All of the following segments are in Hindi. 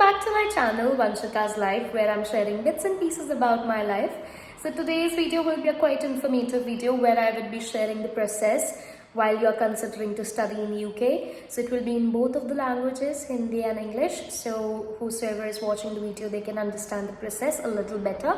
back to my channel Vanshika's Life, where I'm sharing bits and pieces about my life. So today's video will be a quite informative video where I will be sharing the process while you're considering to study in UK. So it will be in both of the languages, Hindi and English. So whosoever is watching the video, they can understand the process a little better.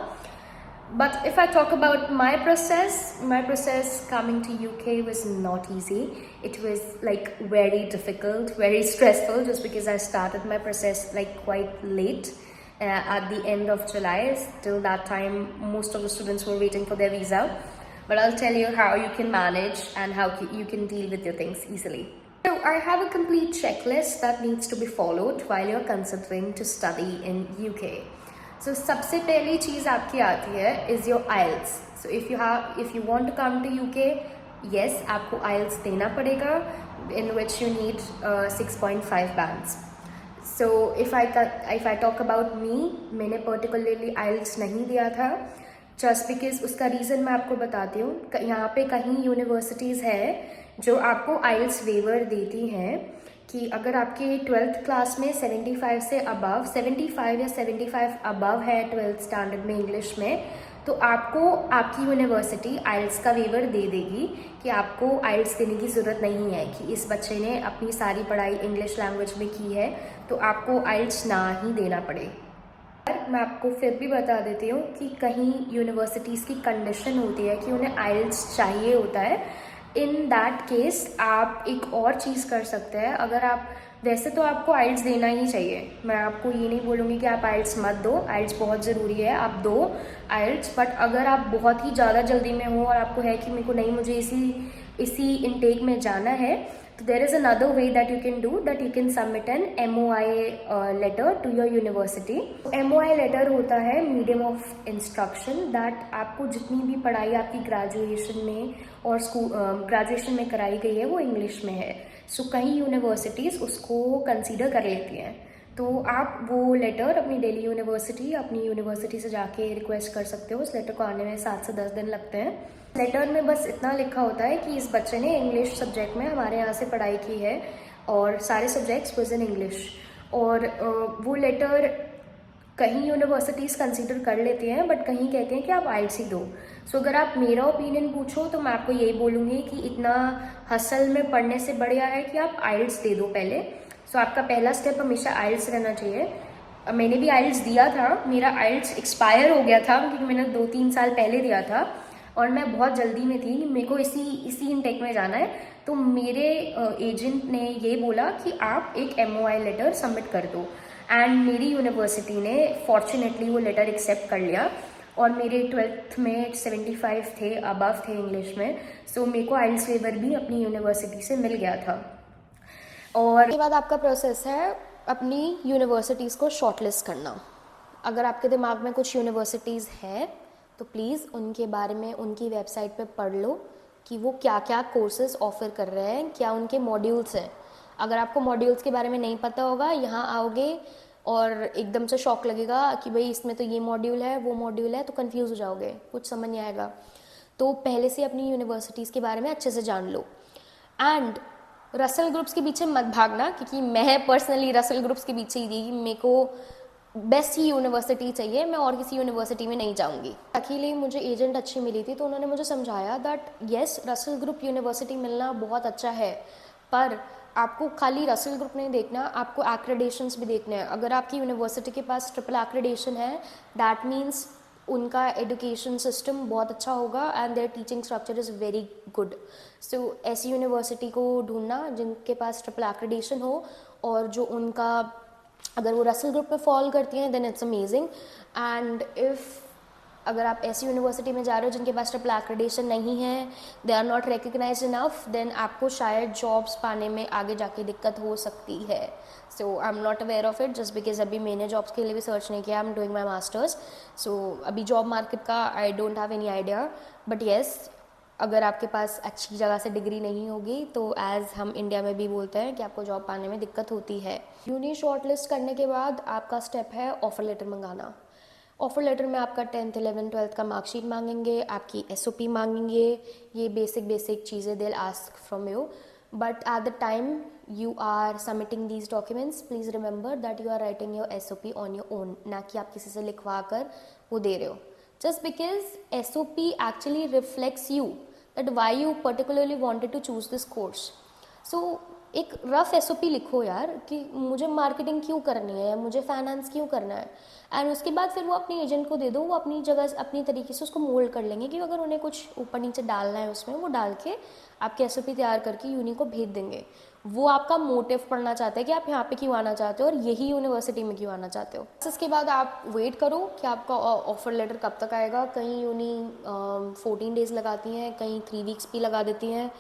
But if I talk about my process coming to UK was not easy. It was like very difficult, very stressful, just because I started my process like quite late at the end of July. Till that time, most of the students were waiting for their visa. But I'll tell you how you can manage and how you can deal with your things easily. So I have a complete checklist that needs to be followed while you're considering to study in UK. So सबसे पहली चीज़ आपकी आती है is your IELTS. So if you want to come to UK, yes, आपको IELTS देना पड़ेगा, in which you need 6.5 bands. So if I talk about me, मैंने particularly IELTS नहीं दिया था, just because उसका रीज़न मैं आपको बताती हूँ. यहाँ पे कहीं यूनिवर्सिटीज़ है जो आपको IELTS वेवर देती हैं कि अगर आपके 12th क्लास में 75 से अबव 75 या 75 अबव है 12th स्टैंडर्ड में इंग्लिश में, तो आपको आपकी यूनिवर्सिटी आइल्स का वेवर दे देगी कि आपको आइल्स देने की ज़रूरत नहीं है कि इस बच्चे ने अपनी सारी पढ़ाई इंग्लिश लैंग्वेज में की है, तो आपको आइल्स ना ही देना पड़े. मैं आपको फिर भी बता देती हूँ कि कहीं यूनिवर्सिटीज़ की कंडीशन होती है कि उन्हें आइल्स चाहिए होता है. इन दैट केस आप एक और चीज़ कर सकते हैं. अगर आप वैसे तो आपको आइल्स देना ही चाहिए, मैं आपको ये नहीं बोलूँगी कि आप आइल्स मत दो, आइल्स बहुत ज़रूरी है, आप दो आइल्स. बट अगर आप बहुत ही ज़्यादा जल्दी में हो और आपको है कि मेरे को नहीं, मुझे इसी इनटेक में जाना है, तो there is another way that you can do, that you can submit an MOI letter to your university. MOI letter होता है मीडियम ऑफ इंस्ट्रक्शन, दैट आपको जितनी भी पढ़ाई आपकी ग्रेजुएशन में और ग्रेजुएशन में कराई गई है वो इंग्लिश में है. सो कई यूनिवर्सिटीज़ उसको कंसीडर कर लेती हैं. तो आप वो लेटर अपनी दिल्ली यूनिवर्सिटी अपनी यूनिवर्सिटी से जाके रिक्वेस्ट कर सकते हो. उस लेटर को आने में 7 से 10 दिन लगते हैं. लेटर में बस इतना लिखा होता है कि इस बच्चे ने इंग्लिश सब्जेक्ट में हमारे यहाँ से पढ़ाई की है और सारे सब्जेक्ट्स वाज इन इंग्लिश. और वो लेटर कहीं यूनिवर्सिटीज़ कंसीडर कर लेती हैं, बट कहीं कहते हैं कि आप आइल्स ही दो. सो अगर आप मेरा ओपिनियन पूछो तो मैं आपको यही बोलूँगी कि इतना हसल में पढ़ने से बढ़िया है कि आप आइल्स दे दो पहले. सो आपका पहला स्टेप हमेशा आइल्स रहना चाहिए. मैंने भी आइल्स दिया था, मेरा आइल्स एक्सपायर हो गया था क्योंकि मैंने 2-3 साल पहले दिया था और मैं बहुत जल्दी में थी, मेरे को इसी इनटेक में जाना है. तो मेरे एजेंट ने ये बोला कि आप एक MOI लेटर सबमिट कर दो. एंड मेरी यूनिवर्सिटी ने फॉर्चुनेटली वो लेटर एक्सेप्ट कर लिया और मेरे 12th में 75 थे, अबव थे इंग्लिश में. सो मेरे को आइल्स वेवर भी अपनी यूनिवर्सिटी से मिल गया था. और उसके बाद आपका प्रोसेस है अपनी यूनिवर्सिटीज़ को शॉर्टलिस्ट करना. अगर आपके दिमाग में कुछ यूनिवर्सिटीज़ हैं तो प्लीज़ उनके बारे में उनकी वेबसाइट पे पढ़ लो कि वो क्या क्या कोर्सेज ऑफ़र कर रहे हैं, क्या उनके मॉड्यूल्स हैं. अगर आपको मॉड्यूल्स के बारे में नहीं पता होगा, यहाँ आओगे और एकदम से शॉक लगेगा कि भाई इसमें तो ये मॉड्यूल है वो मॉड्यूल है, तो कंफ्यूज हो जाओगे, कुछ समझ नहीं आएगा. तो पहले से अपनी यूनिवर्सिटीज़ के बारे में अच्छे से जान लो. एंड रसल ग्रुप्स के पीछे मत भागना, क्योंकि मैं पर्सनली रसल ग्रुप्स के पीछे ही गई. मेरे को बेस्ट ही यूनिवर्सिटी चाहिए, मैं और किसी यूनिवर्सिटी में नहीं जाऊंगी. अकेले मुझे एजेंट अच्छी मिली थी तो उन्होंने मुझे समझाया that yes, Russell group university मिलना बहुत अच्छा है, पर आपको खाली रसल ग्रुप नहीं देखना, आपको एक्रेडिशंस भी देखने हैं. अगर आपकी यूनिवर्सिटी के पास ट्रिपल एक्रेडिशन है, दैट मीन्स उनका एजुकेशन सिस्टम बहुत अच्छा होगा and their teaching structure is very good. So ऐसी यूनिवर्सिटी को ढूंढना जिनके पास ट्रिपल एक्रेडिशन हो और जो उनका, अगर वो रसल ग्रुप में फॉल करती हैं then it's amazing. And if अगर आप ऐसी यूनिवर्सिटी में जा रहे हो जिनके पास ट्रिपल एक्रेडिशन नहीं है, they are not recognised enough, then आपको शायद जॉब्स पाने में आगे जाके दिक्कत हो सकती है. So I am not aware of it just because अभी मैंने जॉब्स के लिए भी सर्च नहीं किया. I am doing my masters. So अभी जॉब मार्केट का I don't have any idea. But yes, अगर आपके पास अच्छी जगह से डिग्री नहीं होगी तो एज़ हम इंडिया में भी बोलते हैं कि आपको जॉब पाने में दिक्कत होती है. यूनी शॉर्ट लिस्ट करने के बाद आपका स्टेप है ऑफ़र लेटर मंगाना. ऑफ़र लेटर में आपका 10th 11th 12th का मार्कशीट मांगेंगे, आपकी SOP मांगेंगे, ये बेसिक चीज़ें they ask from you. But at the time you are submitting these documents, please remember that you are writing your SOP on your own, ना कि आप किसी से लिखवा कर वो दे रहे हो. Just because SOP actually reflects you that why you particularly wanted to choose this course. So एक रफ SOP लिखो यार कि मुझे मार्केटिंग क्यों करनी है या मुझे फाइनेंस क्यों करना है, एंड उसके बाद फिर वो अपने एजेंट को दे दो, वो अपनी जगह अपनी तरीके से उसको मोल्ड कर लेंगे कि अगर उन्हें कुछ ऊपर नीचे डालना है उसमें वो डाल के आपके SOP तैयार करके यूनी को भेज देंगे. वो आपका मोटिव पढ़ना चाहते हैं कि आप यहाँ पे क्यों आना चाहते हो और यही यूनिवर्सिटी में क्यों आना चाहते हो. इसके बाद आप वेट करो कि आपका ऑफर लेटर कब तक आएगा. कहीं यूनी 14 डेज़ लगाती हैं, कहीं 3 वीक्स भी लगा देती हैं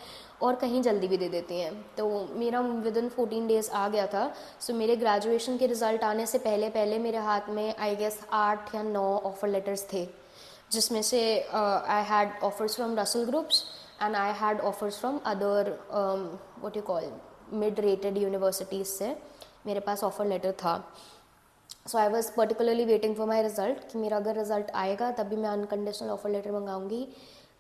और कहीं जल्दी भी दे देती हैं. तो मेरा विद इन 14 डेज़ आ गया था. सो मेरे ग्रेजुएशन के रिज़ल्ट आने से पहले पहले मेरे हाथ में आई गेस 8 या 9 ऑफ़र लेटर्स थे, जिसमें से I had offers from Russell groups and I had offers from other what you call mid rated universities से मेरे पास ऑफ़र लेटर था. So I was particularly waiting for my result कि मेरा अगर रिज़ल्ट आएगा तभी मैं अनकंडीशनल ऑफ़र लेटर मंगाऊंगी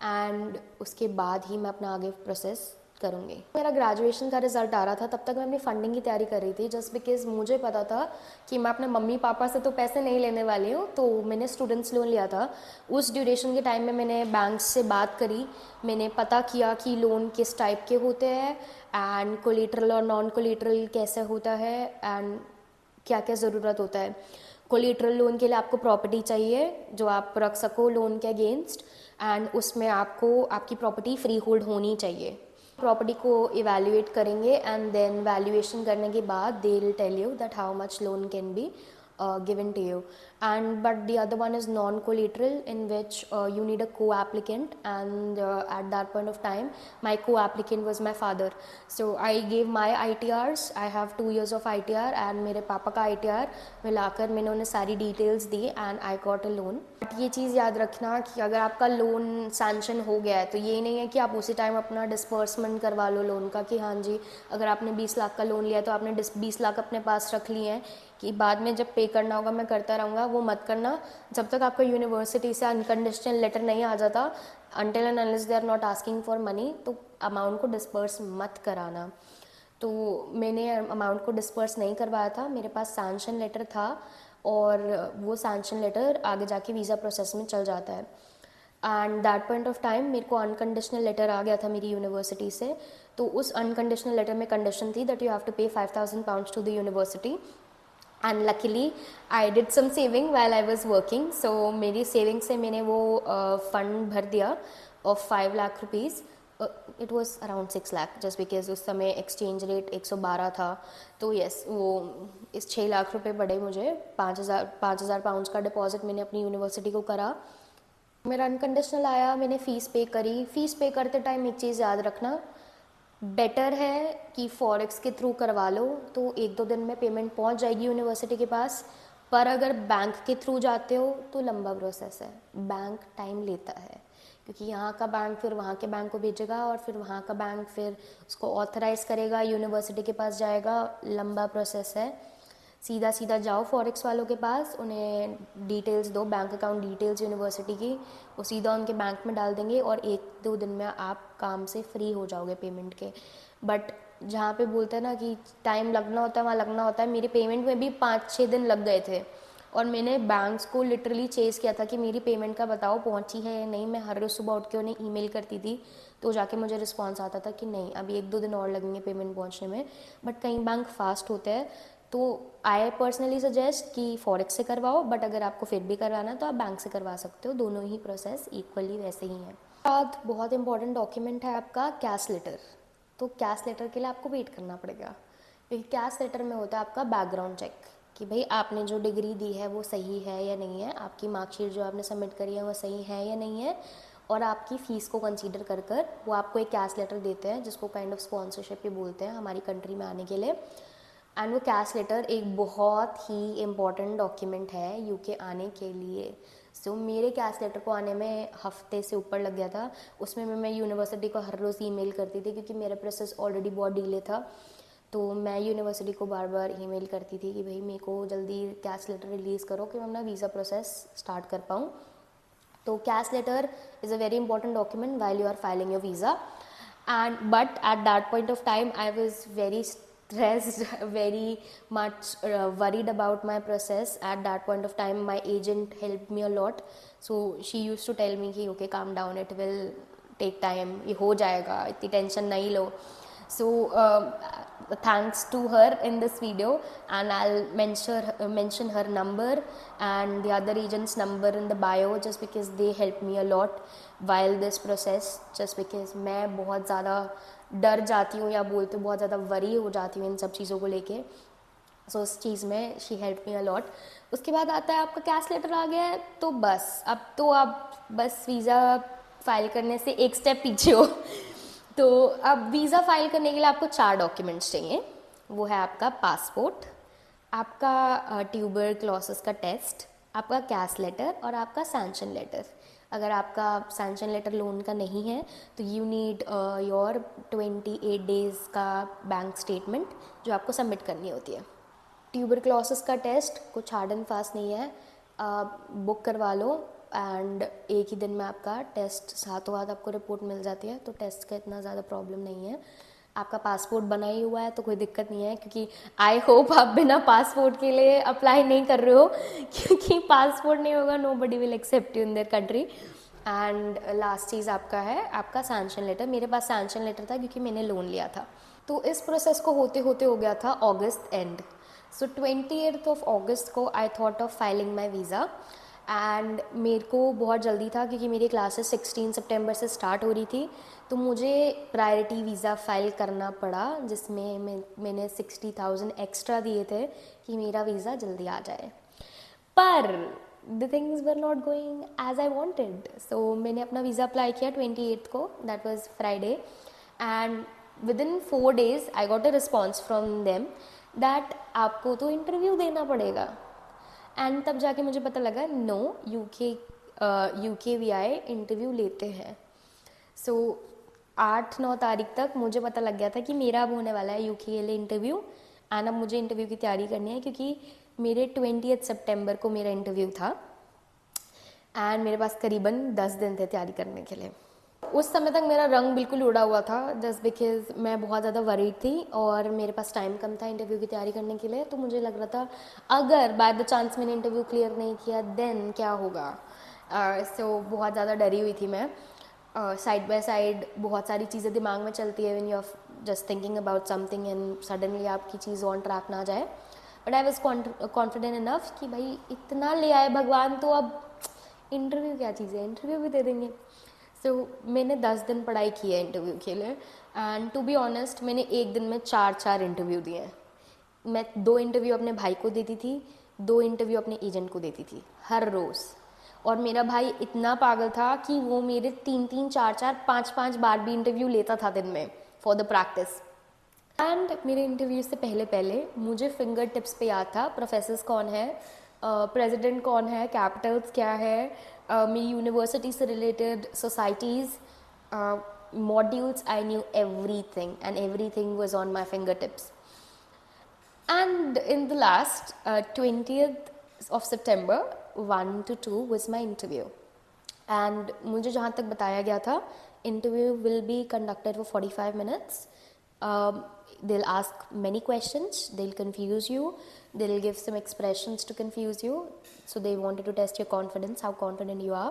एंड उसके बाद ही मैं अपना आगे प्रोसेस करूँगी. मेरा ग्रेजुएशन का रिज़ल्ट आ रहा था, तब तक मैं अपनी फंडिंग की तैयारी कर रही थी, जस्ट बिकॉज मुझे पता था कि मैं अपने मम्मी पापा से तो पैसे नहीं लेने वाली हूँ. तो मैंने स्टूडेंट्स लोन लिया था. उस ड्यूरेशन के टाइम में मैंने बैंक से बात करी, मैंने पता किया कि लोन किस टाइप के होते हैं एंड कोलेटरल और नॉन कोलेटरल कैसे होता है एंड क्या क्या ज़रूरत होता है. कोलेटरल लोन के लिए आपको प्रॉपर्टी चाहिए जो आप रख सको लोन के अगेंस्ट, एंड उसमें आपको आपकी प्रॉपर्टी फ्री होल्ड होनी चाहिए. प्रॉपर्टी को इवैल्यूएट करेंगे एंड देन वैल्यूएशन करने के बाद they will tell you that how much loan can be given to you. And but the other one is non-collateral, in which you need a co-applicant, and at that point of time my co-applicant was my father. So I gave my ITRs. I have 2 years of ITR and मेरे पापा का ITR मिलाकर मैंने उन्हें सारी details the and I got a loan. But ये चीज़ याद रखना कि अगर आपका लोन सैंक्शन हो गया है तो ये नहीं है कि आप उसी टाइम अपना डिस्पर्समेंट करवा लो लोन का कि हाँ जी अगर आपने 20 लाख का लोन लिया तो आपने 20 लाख अपने पास रख लिए हैं कि बाद में जब पे करना होगा मैं करता रहूँगा. वो मत करना. जब तक आपका यूनिवर्सिटी से अनकंडीशनल लेटर नहीं आ जाता, until and unless they are not asking for money, तो अमाउंट को डिस्पर्स मत कराना. तो मैंने अमाउंट को डिस्पर्स नहीं करवाया था. मेरे पास सैंक्शन लेटर था और वो सैंक्शन लेटर आगे जाके वीज़ा प्रोसेस में चल जाता है. And that point of time मेरे को अनकंडीशनल लेटर आ गया था मेरी यूनिवर्सिटी से. तो उस अनकंडीशनल लेटर में कंडीशन थी that you have to pay 5,000 pounds to the university. And luckily I did some saving while I was working. So मेरी सेविंग से मैंने वो फंड भर दिया of 5 lakh rupees. It was around 6 lakh just because उस समय एक्सचेंज रेट 112 था. तो येस वो इस 6 लाख रुपए पड़े मुझे. 5,000 पाउंड्स का डिपॉजिट मैंने अपनी यूनिवर्सिटी को करा. मेरा अनकंडीशनल आया, मैंने फ़ीस पे करी. फ़ीस पे करते टाइम एक चीज़ याद रखना, बेटर है कि फॉरेक्स के थ्रू करवा लो तो 1-2 दिन में पेमेंट पहुंच जाएगी यूनिवर्सिटी के पास. पर अगर बैंक के थ्रू जाते हो तो लंबा प्रोसेस है, बैंक टाइम लेता है क्योंकि यहाँ का बैंक फिर वहाँ के बैंक को भेजेगा और फिर वहाँ का बैंक फिर उसको ऑथराइज़ करेगा, यूनिवर्सिटी के पास जाएगा. लंबा प्रोसेस है. सीधा सीधा जाओ फॉरेक्स वालों के पास, उन्हें डिटेल्स दो, बैंक अकाउंट डिटेल्स यूनिवर्सिटी की, वो सीधा उनके बैंक में डाल देंगे और 1-2 दिन में आप काम से फ्री हो जाओगे पेमेंट के. बट जहाँ पे बोलते हैं ना कि टाइम लगना होता है वहाँ लगना होता है. मेरी पेमेंट में भी 5-6 दिन लग गए थे और मैंने बैंक्स को लिटरली चेज़ किया था कि मेरी पेमेंट का बताओ पहुँची है या नहीं. मैं हर रोज़ सुबह उठ के उन्हें ईमेल करती थी तो जाके मुझे रिस्पॉन्स आता था कि नहीं अभी 1-2 दिन और लगेंगे पेमेंट पहुँचने में. बट कई बैंक फास्ट होते हैं. तो आई पर्सनली सजेस्ट कि फॉरेक्स से करवाओ, बट अगर आपको फिर भी करवाना है तो आप बैंक से करवा सकते हो. दोनों ही प्रोसेस इक्वली वैसे ही हैं. बाद बहुत इंपॉर्टेंट डॉक्यूमेंट है आपका कैश लेटर. तो कैश लेटर के लिए आपको वेट करना पड़ेगा क्योंकि कैश लेटर में होता है आपका बैकग्राउंड चेक कि भाई आपने जो डिग्री दी है वो सही है या नहीं है, आपकी मार्कशीट जो आपने सबमिट करी है वो सही है या नहीं है, और आपकी फ़ीस को कंसीडर कर कर वो आपको एक कैश लेटर देते हैं जिसको काइंड ऑफ स्पॉन्सरशिप भी बोलते हैं हमारी कंट्री में आने के लिए. एंड वो कैश लेटर एक बहुत ही इम्पॉर्टेंट डॉक्यूमेंट है यूके आने के लिए. सो मेरे कैश लेटर को आने में हफ्ते से ऊपर लग गया था. उसमें मैं यूनिवर्सिटी को हर रोज़ ईमेल करती थी क्योंकि मेरा प्रोसेस ऑलरेडी बहुत डिले था. तो मैं यूनिवर्सिटी को बार बार ईमेल करती थी कि भाई मेरे को जल्दी कैश लेटर रिलीज़ करो कि मैं अपना वीज़ा प्रोसेस स्टार्ट कर पाऊँ. तो cash letter is a very important document while you are filing your visa. and but at that point of time I was very stressed, very much worried about my process. At that point of time my agent helped me a lot, so she used to tell me कि okay, calm down, it will take time, ये हो जाएगा, इतनी टेंशन नहीं लो. So thanks to her in this video, and I'll mention her number and the other agent's number in the bio, just because they helped me a lot while this process, just because मैं बहुत ज़्यादा डर जाती हूँ या बोलते बहुत ज़्यादा वरी हो जाती हूँ इन सब चीज़ों को लेके. सो उस चीज़ में शी हेल्प मी अलॉट. उसके बाद आता है आपका कैश लेटर आ गया है, तो बस अब तो आप बस वीज़ा फाइल करने से एक स्टेप पीछे हो. तो अब वीज़ा फाइल करने के लिए आपको 4 डॉक्यूमेंट्स चाहिए. वो है आपका पासपोर्ट, आपका ट्यूबरक्लोसिस का टेस्ट, आपका कैश लेटर और आपका सैंक्शन लेटर. अगर आपका सैंक्शन लेटर लोन का नहीं है तो यू नीड योर 28 डेज़ का बैंक स्टेटमेंट जो आपको सबमिट करनी होती है. ट्यूबरक्लोसिस का टेस्ट कुछ हार्ड एंड फास्ट नहीं है, बुक करवा लो एंड एक ही दिन में आपका टेस्ट सातों बाद आपको रिपोर्ट मिल जाती है. तो टेस्ट का इतना ज़्यादा प्रॉब्लम नहीं है. आपका पासपोर्ट बना ही हुआ है तो कोई दिक्कत नहीं है, क्योंकि आई होप आप बिना पासपोर्ट के लिए अप्लाई नहीं कर रहे हो, क्योंकि पासपोर्ट नहीं होगा nobody will accept you in their country. And last चीज़ आपका है आपका सैंक्शन लेटर. मेरे पास सैंक्शन लेटर था क्योंकि मैंने लोन लिया था. तो इस प्रोसेस को होते होते हो गया था अगस्त end. So 28th of August को I thought of filing my visa. And मेरे को बहुत जल्दी था क्योंकि मेरी क्लासेस 16 सितंबर से स्टार्ट हो रही थी, तो मुझे प्रायोरिटी वीज़ा फाइल करना पड़ा, जिसमें मैंने 60,000 एक्स्ट्रा दिए थे कि मेरा वीज़ा जल्दी आ जाए. पर the things were not going as I wanted. So मैंने अपना वीज़ा अप्लाई किया 28th को, that was Friday, and within 4 days I got a response from them that आपको तो इंटरव्यू देना पड़ेगा. एंड तब जाके मुझे पता लगा नो, UKVI इंटरव्यू लेते हैं. सो 8-9 तारीख तक मुझे पता लग गया था कि मेरा अब होने वाला है UKLA इंटरव्यू. एंड अब मुझे इंटरव्यू की तैयारी करनी है क्योंकि मेरे 20th सितंबर को मेरा इंटरव्यू था एंड मेरे पास करीबन 10 दिन थे तैयारी करने के लिए. उस समय तक मेरा रंग बिल्कुल उड़ा हुआ था, जस्ट बिकॉज मैं बहुत ज़्यादा वरीड थी और मेरे पास टाइम कम था इंटरव्यू की तैयारी करने के लिए. तो मुझे लग रहा था अगर बाय द चांस मैंने इंटरव्यू क्लियर नहीं किया देन क्या होगा. सो बहुत ज़्यादा डरी हुई थी मैं. साइड बाय साइड बहुत सारी चीज़ें दिमाग में चलती है when you are just thinking about something and suddenly आपकी चीज़ ऑन ट्रैक ना जाए. But I was confident enough कि भाई इतना ले आए भगवान, तो अब इंटरव्यू क्या चीज़ है, इंटरव्यू भी दे देंगे. सो मैंने 10 दिन पढ़ाई की है इंटरव्यू के लिए. एंड टू बी ऑनेस्ट मैंने एक दिन में 4 इंटरव्यू दिए हैं. मैं 2 इंटरव्यू अपने भाई को देती थी, 2 इंटरव्यू अपने एजेंट को देती थी हर रोज़. और मेरा भाई इतना पागल था कि वो मेरे 3-3, 4-4, 5-5 बार भी इंटरव्यू लेता था दिन में फॉर द प्रैक्टिस. एंड मेरे इंटरव्यू से पहले मुझे फिंगर टिप्स पे याद था प्रोफेसर्स कौन है, प्रेसिडेंट कौन है, कैपिटल्स क्या है, मेरी यूनिवर्सिटी से related societies, modules. I knew everything and everything was on my finger tips. And in the last 20th of September 1 to 2 was my interview. And मुझे जहाँ तक बताया गया था interview will be conducted for 45 minutes. They'll ask many questions, they'll confuse you, they'll give some expressions to confuse you. So they wanted to test your confidence, how confident you are.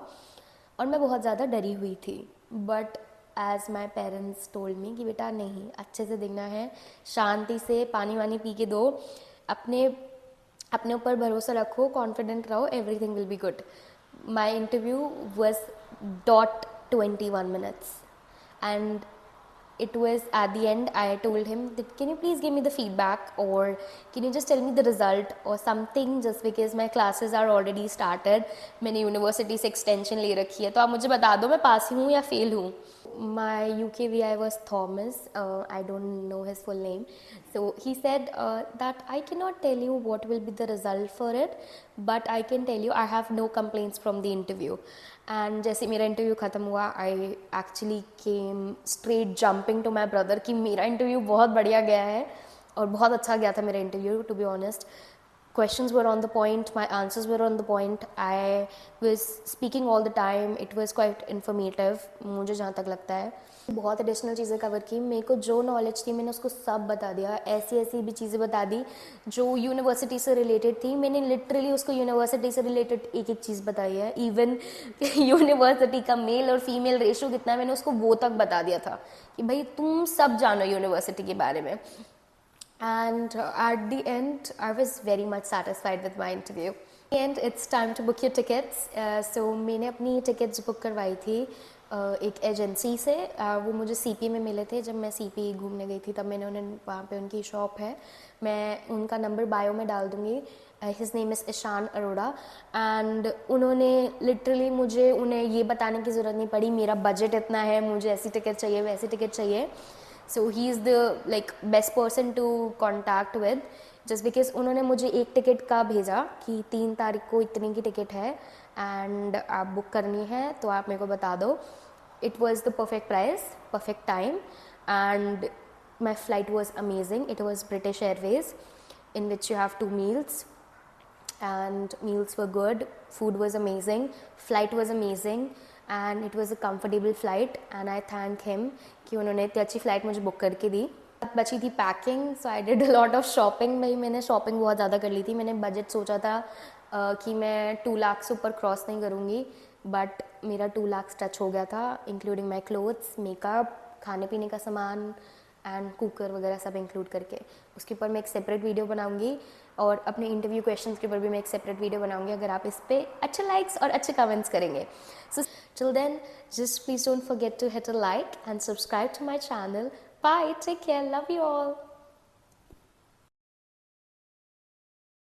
और मैं बहुत ज़्यादा डरी हुई थी. But as my parents told me कि बेटा नहीं, अच्छे से देखना है, शांति से पानी वानी पी के दो, अपने ऊपर भरोसा रखो, कॉन्फिडेंट रहो, everything will be good. My interview was dot 21 minutes. And it was at the end I told him that can you please give me the feedback or can you just tell me the result or something, just because my classes are already started. मैंने यूनिवर्सिटी से एक्सटेंशन ले रखी है, तो आप मुझे बता दो मैं पास हूँ या फेल हूँ. My UKVI was Thomas, I don't know his full name. So he said that I cannot tell you what will be the result for it, but I can tell you I have no complaints from the interview. And जैसे मेरा इंटरव्यू ख़त्म हुआ I actually came straight jumping to my brother कि मेरा इंटरव्यू बहुत बढ़िया गया है और बहुत अच्छा गया था मेरा interview. To be honest questions were on the point, my answers were on the point, I was speaking all the time, it was quite informative. मुझे जहाँ तक लगता है बहुत एडिशनल चीज़ें कवर की, मेरे को जो नॉलेज थी मैंने उसको सब बता दिया, ऐसी ऐसी भी चीज़ें बता दी जो यूनिवर्सिटी से रिलेटेड थी, मैंने लिटरली उसको यूनिवर्सिटी से रिलेटेड एक एक चीज़ बताई है, इवन यूनिवर्सिटी का मेल और फीमेल रेशो कितना है मैंने उसको वो तक बता दिया था कि भाई तुम सब जानो यूनिवर्सिटी के बारे में. And at the end, I was very much satisfied with my interview. And it's time to book your tickets. So मैंने अपनी tickets book करवाई थी एक एजेंसी से. वो मुझे CP में मिले थे जब मैं CP घूमने गई थी, तब मैंने उन्हें वहाँ पे उनकी शॉप है, मैं उनका नंबर बायो में डाल दूँगी. His name is Ishaan Arora. And उन्होंने लिटरली मुझे उन्हें ये बताने की ज़रूरत नहीं पड़ी मेरा बजट इतना है, मुझे ऐसी टिकट चाहिए वैसी टिकट चाहिए. So he is the like best person to contact with, just because उन्होंने मुझे एक टिकट का भेजा कि 3 तारीख को इतने की टिकट है एंड आप बुक करनी है तो आप मेरे को बता दो. It was the perfect price, perfect time, and my flight was amazing. It was British Airways, in which you have 2 meals, and meals were good, food was amazing, flight was amazing, and it was a comfortable flight, and I thank him कि उन्होंने इतनी अच्छी फ़्लाइट मुझे बुक करके दी. बची थी packing, so I did a lot of shopping. भाई मैंने शॉपिंग बहुत ज़्यादा कर ली थी. मैंने बजट सोचा था कि मैं 2 लाख से ऊपर क्रॉस नहीं करूँगी, बट मेरा 2 लाख टच हो गया था, इंक्लूडिंग माई क्लोथ्स, मेकअप, खाने पीने का सामान एंड कुकर वगैरह सब इंक्लूड करके. उसके ऊपर मैं एक सेपरेट वीडियो बनाऊंगी और अपने इंटरव्यू क्वेश्चंस के ऊपर भी मैं एक सेपरेट वीडियो बनाऊंगी अगर आप इस पर अच्छे लाइक्स और अच्छे कमेंट्स करेंगे. So till then just please don't forget to hit a like and subscribe to my channel. Bye, take care, love you all.